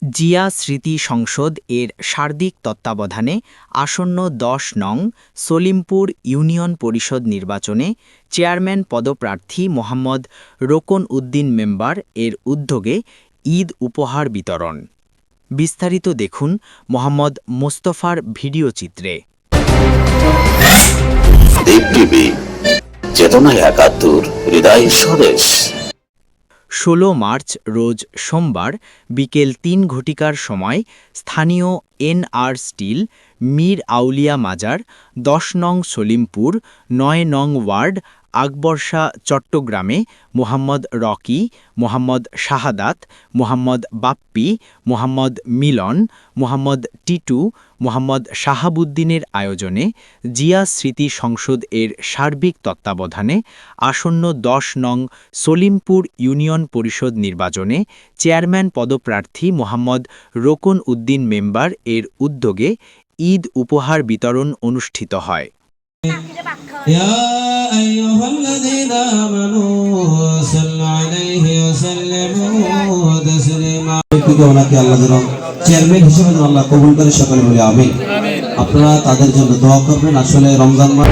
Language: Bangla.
জিয়া স্মৃতি সংসদ এর সার্বিক তত্ত্বাবধানে আসন্ন ১০ নং সলিমপুর ইউনিয়ন পরিষদ নির্বাচনে চেয়ারম্যান পদপ্রার্থী মোহাম্মদ রোকন উদ্দিন মেম্বার এর উদ্যোগে ঈদ উপহার বিতরণ। বিস্তারিত দেখুন মোহাম্মদ মোস্তফার ভিডিওচিত্রে। চেতনায় একাত্তর, হৃদয় স্বদেশ। ১৬ মার্চ রোজ সোমবার বিকেল ৩ ঘটিকার সময় স্থানীয় এনআর স্টিল, মীর আউলিয়া মাজার, ১০ নং সলিমপুর, ৯ নং ওয়ার্ড, আকবরশাহ, চট্টগ্রামে মোহাম্মদ রকি, মোহাম্মদ শাহাদাত, মোহাম্মদ বাপ্পি, মোহাম্মদ মিলন, মোহাম্মদ টিটু, মোহাম্মদ শাহাবুদ্দিনের আয়োজনে জিয়া স্মৃতি সংসদ এর সার্বিক তত্ত্বাবধানে আসন্ন ১০ নং সলিমপুর ইউনিয়ন পরিষদ নির্বাচনে চেয়ারম্যান পদপ্রার্থী মোহাম্মদ রোকন উদ্দিন মেম্বার এর উদ্যোগে ঈদ উপহার বিতরণ অনুষ্ঠিত হয়। চেয়ারম্যান হিসেবে আল্লাহ কবুল করে সকলে বলে আমিন। আপনারা তাদের জন্য দোয়া করবেন। আসলে রমজান মাস